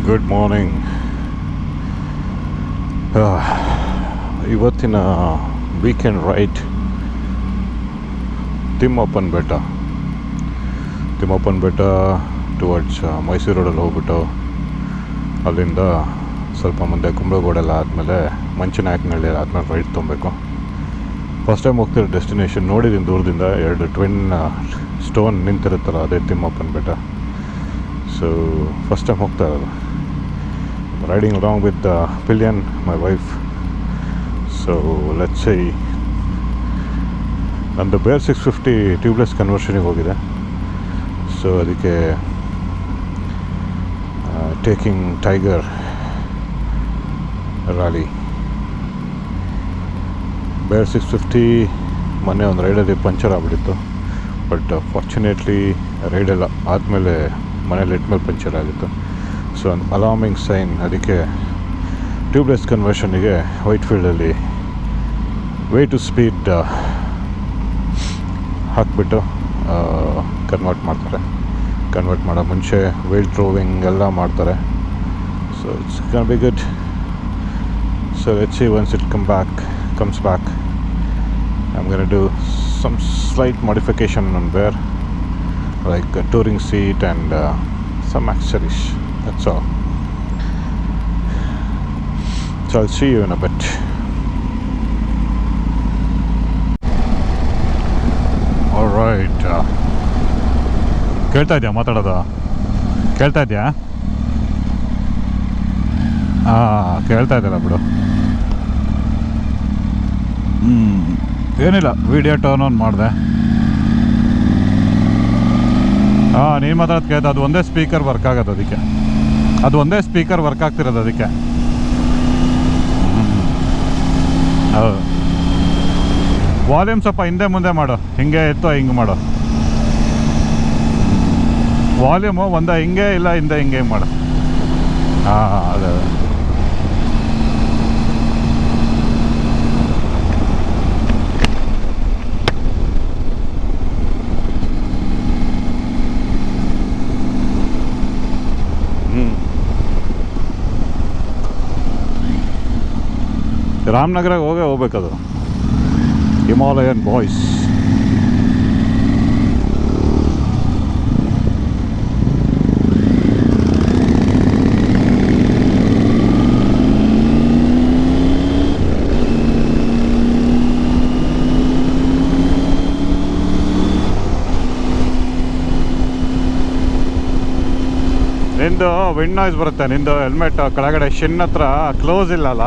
Good morning. ಇವತ್ತಿನ weekend ride ತಿಮ್ಮಪ್ಪನ ಬೆಟ್ಟ towards Mysuru ರೋಡಲ್ಲಿ ಹೋಗ್ಬಿಟ್ಟು ಅಲ್ಲಿಂದ ಸ್ವಲ್ಪ ಮುಂದೆ ಕುಂಬ್ಳಗೋಡೆಲ್ಲ ಆದಮೇಲೆ ಮಂಚನಾಯಕನಹಳ್ಳಿ ಆದಮೇಲೆ ರೈಡ್ ತೊಗೊಬೇಕು. ಫಸ್ಟ್ ಟೈಮ್ ಹೋಗ್ತಿರೋ ಡೆಸ್ಟಿನೇಷನ್ ನೋಡಿದ್ದೀನಿ ದೂರದಿಂದ, 2 ಟ್ವಿನ್ ಸ್ಟೋನ್ ನಿಂತಿರುತ್ತಲ್ಲ ಅದೇ ತಿಮ್ಮಪ್ಪನ ಬೆಟ್ಟ. ಸೊ ಫಸ್ಟ್ ಟೈಮ್ ಹೋಗ್ತಾ ಇರೋದು. Riding along with pillion, my wife. So let's see. ನಂದು ಬೇರ್ 650 ಟ್ಯೂಬ್ಲೆಸ್ ಕನ್ವರ್ಷನಿಗೆ ಹೋಗಿದೆ. ಸೊ ಅದಕ್ಕೆ ಟೇಕಿಂಗ್ ಟೈಗರ್ ರಾಲಿ. ಬೇರ್ 650 ಮೊನ್ನೆ ಒಂದು ರೈಡಲ್ಲಿ ಪಂಚರ್ ಆಗಿಬಿಟ್ಟಿತ್ತು. ಬಟ್ ಫಾರ್ಚುನೇಟ್ಲಿ ರೈಡೆಲ್ಲ ಆದಮೇಲೆ ಮನೇಲಿ ಇಟ್ಮೇಲೆ ಪಂಚರ್ ಆಗಿತ್ತು. ಸೊ ಒಂದು ಅಲಾರ್ಮಿಂಗ್ ಸೈನ್. ಅದಕ್ಕೆ ಟ್ಯೂಬ್ಲೆಸ್ ಕನ್ವರ್ಷನಿಗೆ ವೈಟ್ಫೀಲ್ಡಲ್ಲಿ ವೇ ಟು ಸ್ಪೀಡ್ ಹಾಕಿಬಿಟ್ಟು ಕನ್ವರ್ಟ್ ಮಾಡೋ ಮುಂಚೆ ವೇಲ್ ಟ್ರೋವಿಂಗ್ ಎಲ್ಲ ಮಾಡ್ತಾರೆ. So it's can be good. So let's see once it comes back, I'm going to do some slight modification on bear, like a touring seat and some accessories. That's all. So I'll see you in a bit. All right. ಕೇಳ್ತಾ ಇದೆಯಾ ಮಾತಾಡೋದು? ಕೇಳ್ತಾ ಇದೆಯಾ? ಕೇಳ್ತಾ ಇದ್ದಲ್ಲ ಬಿಡು. ಏನಿಲ್ಲ, video turn on ಮಾಡಿದೆ. ನೀನು ಮಾತಾಡೋದು ಕೇಳ್ತಾ, ಅದು ಒಂದೇ ಸ್ಪೀಕರ್ ವರ್ಕ್ ಆಗೋದು, ಅದಕ್ಕೆ ಅದು ಒಂದೇ ಸ್ಪೀಕರ್ ವರ್ಕ್ ಆಗ್ತಿರೋದು ಅದಕ್ಕೆ. ಹೌದು. ವಾಲ್ಯೂಮ್ ಸ್ವಲ್ಪ ಹಿಂದೆ ಮುಂದೆ ಮಾಡು, ಹಿಂಗೆ ಇತ್ತು ಹಿಂಗೆ ಮಾಡು. ವಾಲ್ಯೂಮು ಒಂದ ಹಿಂಗೆ ಇಲ್ಲ ಹಿಂದೆ ಹಿಂಗೆ ಮಾಡು. ಅದೇ ರಾಮನಗರಕ್ಕೆ ಹೋಗ್ಬೇಕದು. Himalayan boys. ನಿಂದು ವಿಂಡ್ ನಾಯ್ಸ್ ಬರುತ್ತೆ. ನಿಂದು ಹೆಲ್ಮೆಟ್ ಕೆಳಗಡೆ ಶಿನ್ ಹತ್ರ ಕ್ಲೋಸ್ ಇಲ್ಲಲ್ಲ,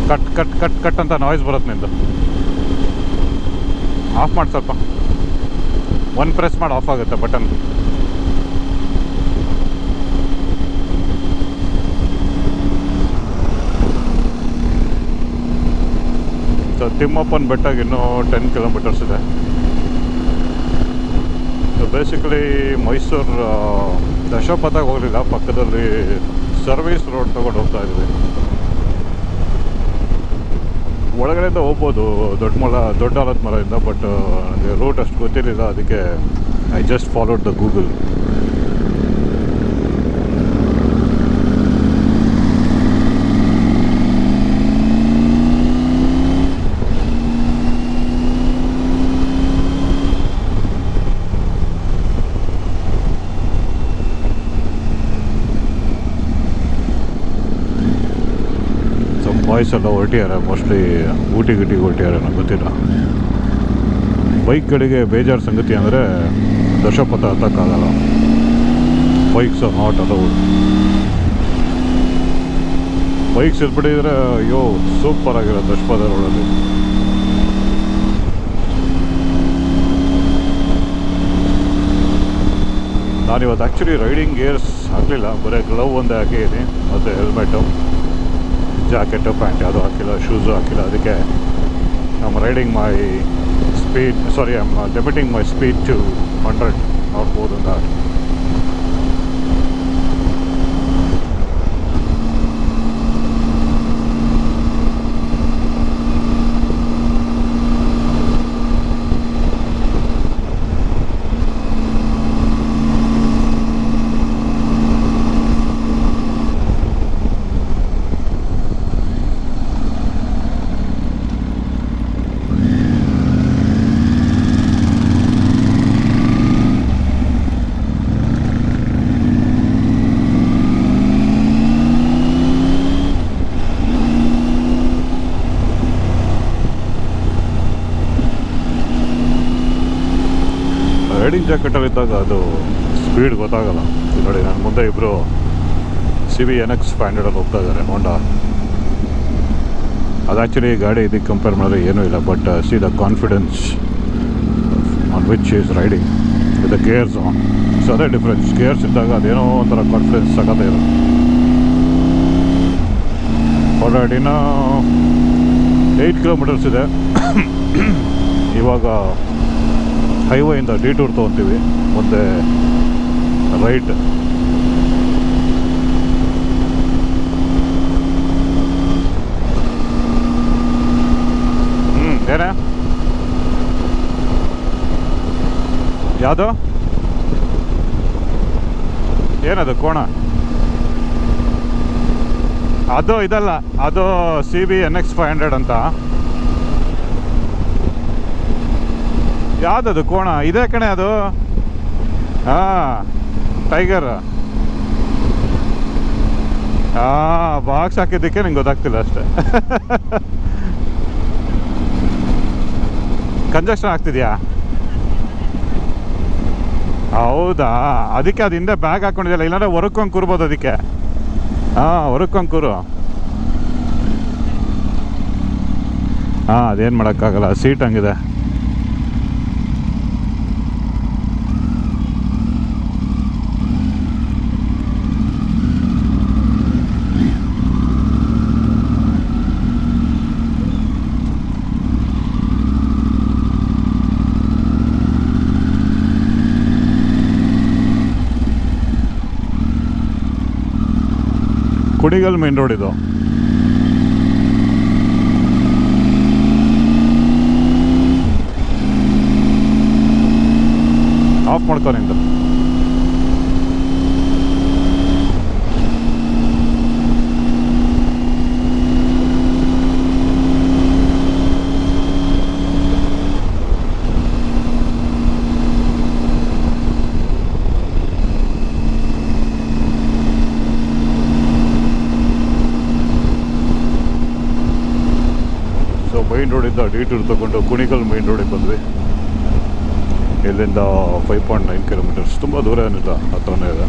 ಕಟ್ ಕಟ್ ಕಟ್ ಕಟ್ ಅಂತ ನಾಯ್ಸ್ ಬರುತ್ತೆ ನಿಂದು. ಆಫ್ ಮಾಡಿ ಸ್ವಲ್ಪ, ಒನ್ ಪ್ರೆಸ್ ಮಾಡಿ ಆಫ್ ಆಗುತ್ತೆ ಬಟನ್. ಸೊ ತಿಮ್ಮಪ್ಪನ ಬೆಟ್ಟಗೆ ಇನ್ನೂ 10 ಕಿಲೋಮೀಟರ್ಸ್ ಇದೆ. ಸೊ ಬೇಸಿಕಲಿ ಮೈಸೂರು ದಶಪಥಕ್ಕೆ ಹೋಗಲಿಲ್ಲ, ಪಕ್ಕದಲ್ಲಿ ಸರ್ವಿಸ್ ರೋಡ್ ತೊಗೊಂಡು ಹೋಗ್ತಾ ಇದ್ವಿ. ಒಳಗಡೆಯಿಂದ ಹೋಗ್ಬೋದು ದೊಡ್ಡ ಆಲದ ಮರದಿಂದ, ಬಟ್ ನನಗೆ ರೂಟ್ ಅಷ್ಟು ಗೊತ್ತಿರಲಿಲ್ಲ. ಅದಕ್ಕೆ I just followed the Google. Boys ಎಲ್ಲ ಹೊರಟಿದ್ದಾರೆ, ಮೋಸ್ಟ್ಲಿ ಊಟಿಗೆ ಹೊರಟಿದ್ದಾರೆ, ನನಗೆ ಗೊತ್ತಿಲ್ಲ. ಬೈಕ್ಗಳಿಗೆ ಬೇಜಾರು ಸಂಗತಿ ಅಂದರೆ ದಶಪಥ ಹತ್ತಕ್ಕಾಗಲ್ಲ. Bikes are not allowed. Bikes ಇದ್ಬಿಟ್ಟಿದ್ರೆ ಅಯ್ಯೋ ಸೂಪರ್ ಆಗಿರೋ ದಶಪಥ ರೋಡಲ್ಲಿ. ನಾನಿವತ್ತು ಆ್ಯಕ್ಚುಲಿ ರೈಡಿಂಗ್ ಗೇರ್ಸ್ ಹಾಕಲಿಲ್ಲ, ಬರೀ ಗ್ಲೌ ಒಂದೇ ಹಾಕಿದ್ದೀನಿ ಮತ್ತು ಹೆಲ್ಮೆಟು, ಜಾಕೆಟು ಪ್ಯಾಂಟ್ ಯಾವುದೂ ಹಾಕಿಲ್ಲ, ಶೂಸು ಹಾಕಿಲ್ಲ. ಅದಕ್ಕೆ I'm riding my speed, I'm limiting my speed to 100, not more than that. Rain ಜಾಕೆಟಲ್ಲಿದ್ದಾಗ ಅದು ಸ್ಪೀಡ್ ಗೊತ್ತಾಗಲ್ಲ. ನೋಡಿ ನನ್ನ ಮುಂದೆ ಇಬ್ಬರು CB NX 500 ಹೋಗ್ತಾ ಇದ್ದಾರೆ ಹೋಂಡಾ. ಅದು ಆ್ಯಕ್ಚುಲಿ ಗಾಡಿ ಇದಕ್ಕೆ ಕಂಪೇರ್ ಮಾಡಿದ್ರೆ ಏನೂ ಇಲ್ಲ, but C the confidence on which is riding with the gears on. So ಅದೇ ಡಿಫ್ರೆನ್ಸ್. ಗೇರ್ಸ್ ಇದ್ದಾಗ ಅದೇನೋ ಒಂಥರ ಕಾನ್ಫಿಡೆನ್ಸ್ ಸಗದೇ ಇರೋದು. ಆಲ್ರೆಡಿ ಇನ್ನೂ 8 ಕಿಲೋಮೀಟರ್ಸ್ ಇದೆ. ಇವಾಗ ಹೈವೇಯಿಂದ ಡಿಟೂರ್ ತೊಗೊತೀವಿ, ಮುಂದೆ ರೈಟ್. ಏನೇ ಯಾವುದು ಏನದು ಕೋಣ? ಅದು ಇದಲ್ಲ, ಅದು CB NX 500 ಅಂತ. ಯಾವುದದು ಕೋಣ? ಇದೇ ಕಣೆ ಅದು. ಹಾಂ, ಟೈಗರ್. ಬಾಕ್ಸ್ ಹಾಕಿದ್ದಕ್ಕೆ ನಿಂಗೆ ಗೊತ್ತಾಗ್ತಿಲ್ಲ ಅಷ್ಟೇ. ಕಂಜೆಕ್ಷನ್ ಆಗ್ತಿದ್ಯಾ? ಹೌದಾ, ಅದಕ್ಕೆ ಅದು ಹಿಂದೆ ಬ್ಯಾಗ್ ಹಾಕ್ಕೊಂಡಿದ್ಯಲ್ಲ, ಇಲ್ಲಾಂದ್ರೆ ಹೊರಕೊಂಡು ಕೂರ್ಬೋದು ಅದಕ್ಕೆ. ಹೊರಕೊಂಡು ಕೂರು. ಅದೇನು ಮಾಡೋಕ್ಕಾಗಲ್ಲ, ಸೀಟ್ ಹಂಗಿದೆ. ಕುಣಿಗಲ್ ಮೇನ್ ರೋಡ್ ಇದು. ಆಫ್ ಮಾಡ್ಕೊ ನಿಂದು. ಮೈನ್ ರೋಡಿಂದ ಡಿಟೂರ್ ತಗೊಂಡು ಕುಣಿಗಲ್ ಮೈನ್ ರೋಡಿಗೆ ಬಂದ್ವಿ. ಇಲ್ಲಿಂದ 5.9 ಕಿಲೋಮೀಟರ್ಸ್, ತುಂಬ ದೂರ ಏನಿಲ್ಲ, ಹತ್ರನೇ ಇದೆ.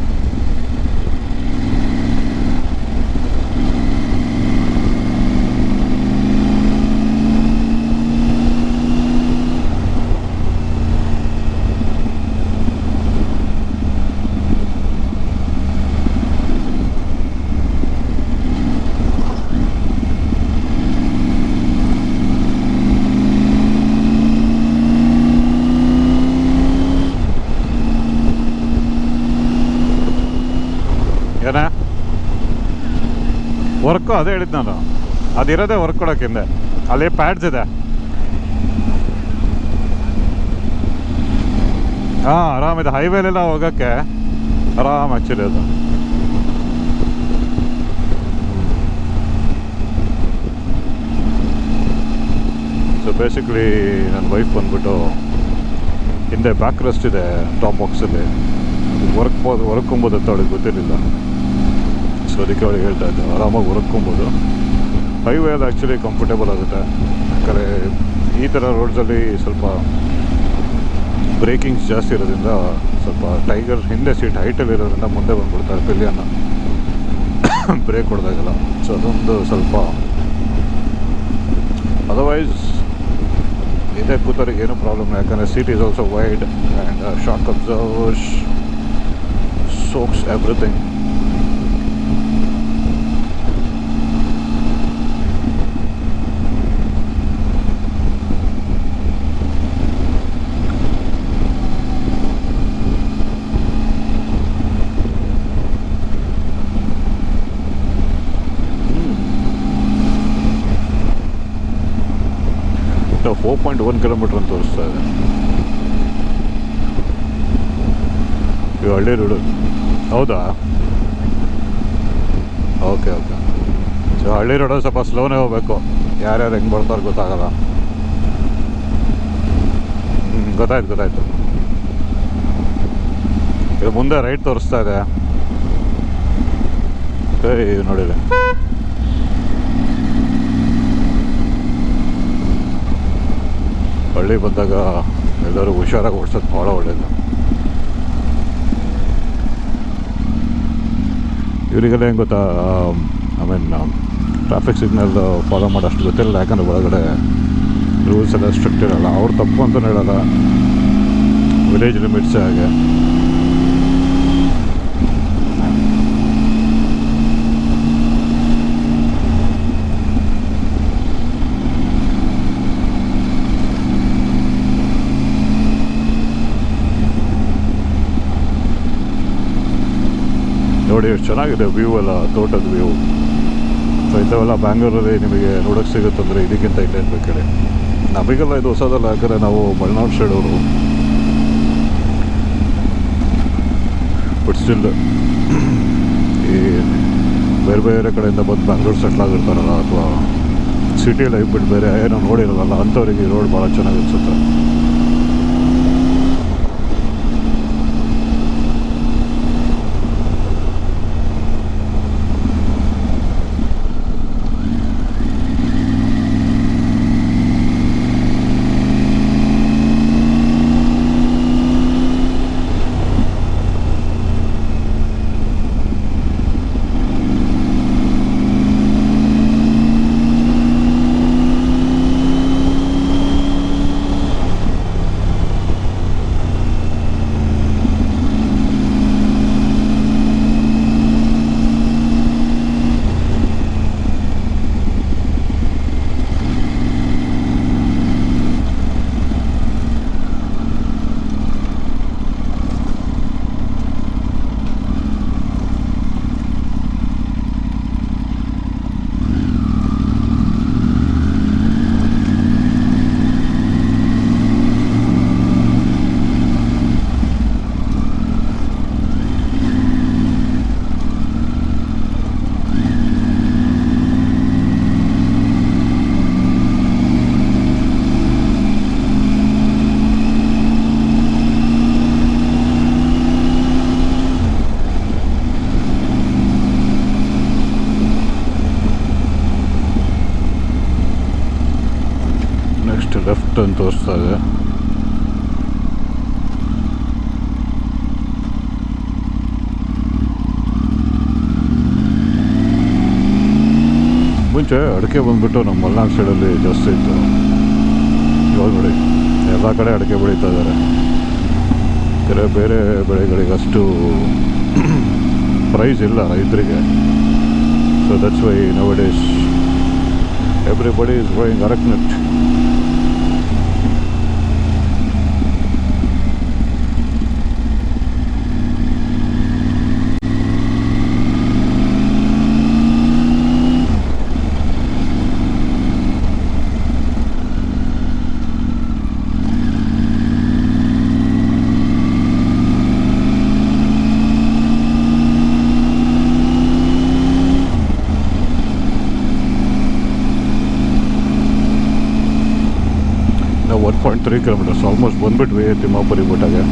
ಏನ ವರ್ಕು ಅದೇ ಹೇಳಿದ್ದು ನಾನು, ಅದಿರೋದೇ ವರ್ಕ್ ಕೊಡೋಕ್ಕಿಂದೆ. ಅಲ್ಲಿ ಪ್ಯಾಡ್ಸ್ ಇದೆ. ಆರಾಮಿದೆ, ಹೈವೇಲೆಲ್ಲ ಹೋಗೋಕ್ಕೆ ಆರಾಮ್ ಆ್ಯಕ್ಚುಲಿ ಅದು. ಸೊ ಬೇಸಿಕ್ಲಿ ನನ್ನ ವೈಫ್ ಬಂದ್ಬಿಟ್ಟು ಹಿಂದೆ ಬ್ಯಾಕ್ ರೆಸ್ಟ್ ಇದೆ ಟಾಪ್ ಬಾಕ್ಸಲ್ಲಿ, ಹೊರಕೊಂಬೋದು ಅಂತ ಅವಳಿಗೆ ಗೊತ್ತಿರಲಿಲ್ಲ. ಸೊ ಅದಕ್ಕೆ ಅವಳಿಗೆ ಹೇಳ್ತಾ ಇದ್ದೆ ಆರಾಮಾಗಿ ಹೊರಕೊಂಬೋದು. ಹೈವೇಲಿ ಆ್ಯಕ್ಚುಲಿ ಕಂಫರ್ಟೇಬಲ್ ಆಗುತ್ತೆ, ಯಾಕಂದರೆ ಈ ಥರ ರೋಡ್ಸಲ್ಲಿ ಸ್ವಲ್ಪ ಬ್ರೇಕಿಂಗ್ಸ್ ಜಾಸ್ತಿ ಇರೋದ್ರಿಂದ ಸ್ವಲ್ಪ ಟೈಗರ್ ಹಿಂದೆ ಸೀಟ್ ಹೈಟಲ್ಲಿ ಇರೋದ್ರಿಂದ ಮುಂದೆ ಬಂದ್ಬಿಡ್ತಾರೆ ಪಿಲಿಯನ್ನ ಬ್ರೇಕ್ ಹೊಡೆದಾಗಲ್ಲ. ಸೊ ಅದೊಂದು ಸ್ವಲ್ಪ, ಅದರ್ವೈಸ್ ಇದೇ ಕೂತರಿಗೆ ಏನೂ ಪ್ರಾಬ್ಲಮ್, ಯಾಕಂದರೆ seat is also wide and shock observers soaks everything. So 4.1 kilometre ಅಂತ ತೋರಿಸ್ತಾ ಇದೆ. ಇದು ಹಳ್ಳಿ ರೋಡು. ಹೌದಾ? ಓಕೆ. ಸೊ ಹಳ್ಳಿ ರೋಡಲ್ಲಿ ಸ್ವಲ್ಪ ಸ್ಲೋನೇ ಹೋಗಬೇಕು, ಯಾರ್ಯಾರು ಹೆಂಗೆ ಬರ್ತಾರೆ ಗೊತ್ತಾಗಲ್ಲ. ಗೊತ್ತಾಯ್ತು. ಇದು ಮುಂದೆ ರೈಟ್ ತೋರಿಸ್ತಾ ಇದೆ. ನೋಡಿದೆ. ಹಳ್ಳಿ ಬಂದಾಗ ಎಲ್ಲರೂ ಹುಷಾರಾಗಿ ಓಡಿಸೋದು ಭಾಳ ಒಳ್ಳೆಯದು. ಇವರಿಗೆಲ್ಲ ಹೆಂಗೆ ಗೊತ್ತಾ, I mean traffic signal follow ಮಾಡೋ ಅಷ್ಟು ಗೊತ್ತಿರಲ್ಲ, ಯಾಕಂದರೆ ಒಳಗಡೆ ರೂಲ್ಸ್ ಎಲ್ಲ ಸ್ಟ್ರಿಕ್ಟ್ ಇರಲ್ಲ. ಅವ್ರು ತಪ್ಪು ಅಂತಲೂ ಹೇಳಲ್ಲ, ವಿಲೇಜ್ ಲಿಮಿಟ್ಸೇ ಹಾಗೆ. ನೋಡಿ ಎಷ್ಟು ಚೆನ್ನಾಗಿದೆ ವ್ಯೂ ಎಲ್ಲ, ತೋಟದ ವ್ಯೂ. ಸೊ ಇಂಥವೆಲ್ಲ ಬ್ಯಾಂಗ್ಳೂರಲ್ಲಿ ನಿಮಗೆ ನೋಡೋಕ್ಕೆ ಸಿಗುತ್ತಂದರೆ ಇದಕ್ಕಿಂತ ಇಲ್ಲೇನು ಬೇಕು ಹೇಳಿ. ನಮಗೆಲ್ಲ ಇದು ಹೊಸದಲ್ಲ, ಯಾಕಂದರೆ ನಾವು ಮಲೆನಾಡು ಸೈಡವರು. ಬಟ್ ಸ್ಟಿಲ್ ಈ ಬೇರೆ ಬೇರೆ ಕಡೆಯಿಂದ ಬಂದು ಬ್ಯಾಂಗ್ಳೂರು ಸೆಟ್ಲ್ ಆಗಿರ್ತಾರಲ್ಲ, ಅಥವಾ ಸಿಟಿ ಲೈಫ್ ಬಿಟ್ಟು ಬೇರೆ ಏನೋ ನೋಡಿರಲ್ಲ, ಅಂಥವ್ರಿಗೆ ಈ ರೋಡ್ ಭಾಳ ಚೆನ್ನಾಗಿ ಅನಿಸುತ್ತೆ. ಲೆಫ್ಟ್ ಅಂತ ತೋರಿಸ್ತಾ ಇದೆ. ಮುಂಚೆ ಅಡಿಕೆ ಬಂದ್ಬಿಟ್ಟು ನಮ್ಮ ಮಲೆನಾಡು ಸೈಡಲ್ಲಿ ಜಾಸ್ತಿ ಇತ್ತು. ಇವಾಗ ನೋಡಿ ಎಲ್ಲ ಕಡೆ ಅಡಿಕೆ ಬೆಳೀತಾ ಇದ್ದಾರೆ. ಬೇರೆ ಬೆಳೆಗಳಿಗೆ ಅಷ್ಟು ಪ್ರೈಸ್ ಇಲ್ಲ ರೈತರಿಗೆ. So that's why nowadays everybody is growing arecanut. ನಾವು 1.3 ಕಿಲೋಮೀಟರ್ಸ್ ಆಲ್ಮೋಸ್ಟ್ ಬಂದುಬಿಟ್ವಿ ತಿಮ್ಮಾಪುರಿ ಬೆಟ್ಟಗೆ.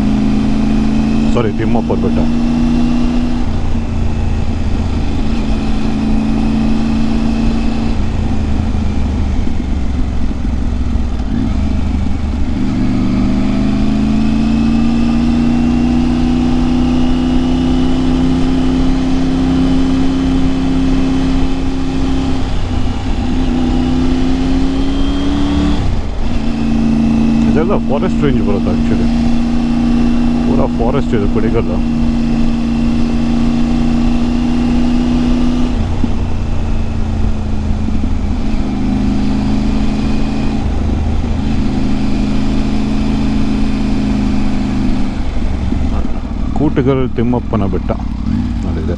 ಸಾರಿ, ತಿಮ್ಮಾಪುರ ಬೆಟ್ಟ. ಇದೆಲ್ಲ ಫಾರೆಸ್ಟ್ ರೇಂಜ್ ಬರುತ್ತೆ ಆ್ಯಕ್ಚುಲಿ, ಪೂರಾ ಫಾರೆಸ್ಟ್ ಇದೆ ಕುಣಿಗಲ್ಲ. ಕೂಟಗಲ್ ತಿಮ್ಮಪ್ಪನ ಬೆಟ್ಟ ಅಲ್ಲಿದೆ.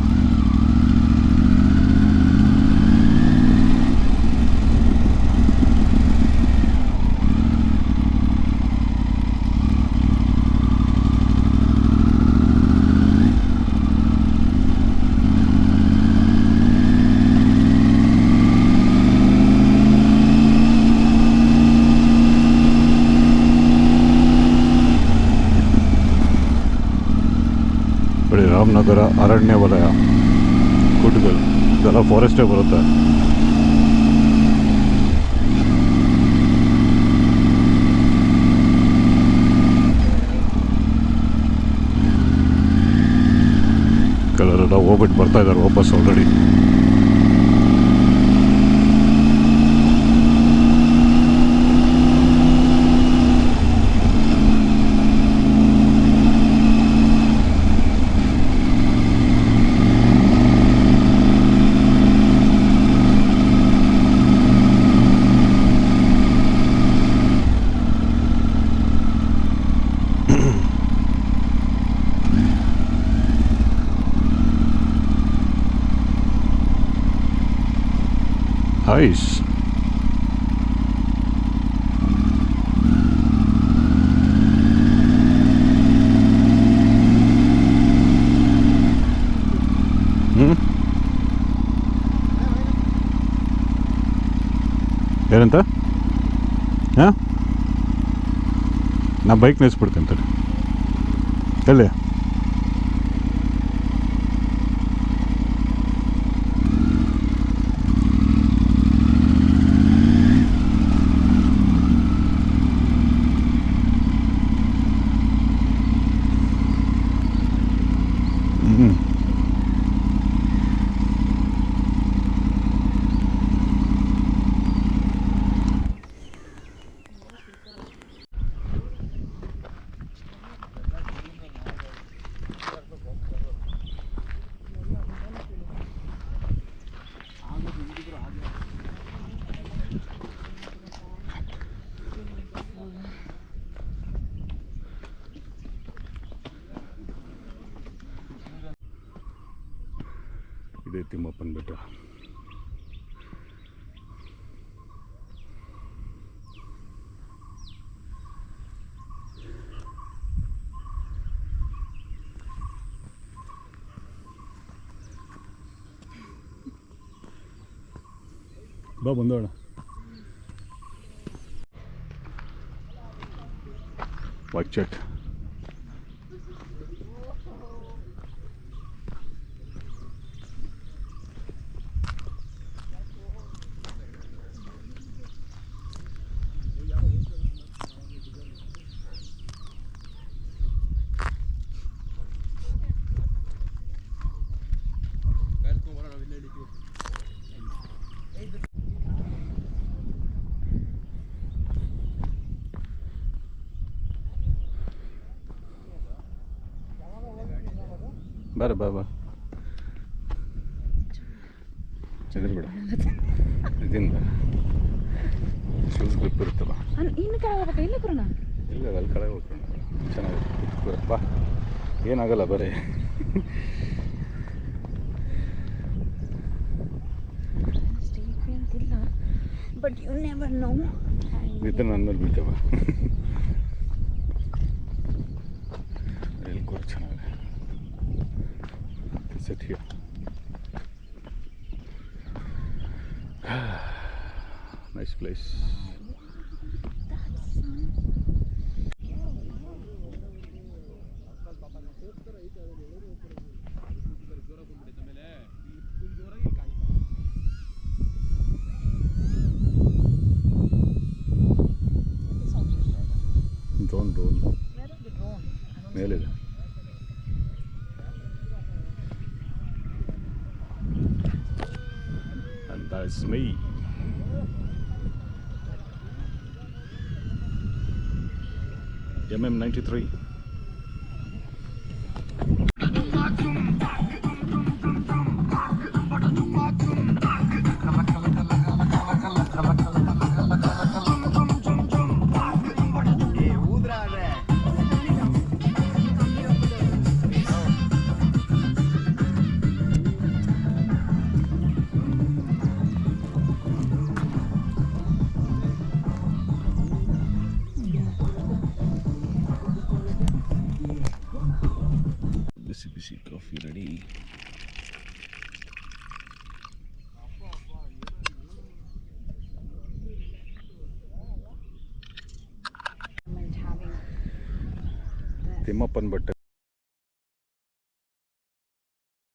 ರಾಮನಗರ ಅರಣ್ಯ ವಲಯ, ಕೂಟಗಲ್, ಇದೆಲ್ಲ ಫಾರೆಸ್ಟೇ ಬರುತ್ತೆ. ಬೈಕಲ್ಲೆಲ್ಲ ಹೋಗ್ಬಿಟ್ಟು ಬರ್ತಾ ಇದ್ದಾರೆ ವಾಪಸ್ ಆಲ್ರೆಡಿ. Nice. ಏನಂತ? ಹಾಂ, ನಾ ಬೈಕ್ ನಿಲ್ಲಿಸ್ಬಿಡ್ತೀನಿ ತಡಿ. ಎಲ್ಲಿ? ಇದೇ ತಿಮ್ಮಪ್ಪನ ಬೆಟ್ಟ. ಬಾ ಬಂದೋಣ. Watch check. ಬಾರ ಬಾ ಬಾ ಹೆದರ್ಬೇಡ, ಇದರಿಂದ ಶೂಸ್ ಗ್ರಿಪ್ ಇರುತ್ತಲ್ಲ. ಇನ್ನು ಕೆಳಗೆ ಹೋಗ್ಬೇಕಾ? ಇಲ್ಲ ಬರೋಣ. ಇಲ್ಲ ಅಲ್ಲಿ ಕೆಳಗೆ ಹೋಗ್ತಾನೆ, ಚೆನ್ನಾಗಿದೆ. ಬಾ, ಏನಾಗಲ್ಲ ಬರೀ. ಅಂತಿಲ್ಲ, ಬಟ್ ಯು ನೆವರ್ ನೋ. ಬಿದ್ದರೆ ನನ್ನ ಮೇಲೆ ಬೀಳ್ತೇವ. ಎಲ್ಲಿ ಕೂಡ ಚೆನ್ನಾಗಿದೆ. Sit here. Nice place. Drone. Where is the drone? ಮೇಲಿದೆ. And that's me. MM93. Bici coffee ready. ತಿಮ್ಮಪ್ಪನ ಬೆಟ್ಟ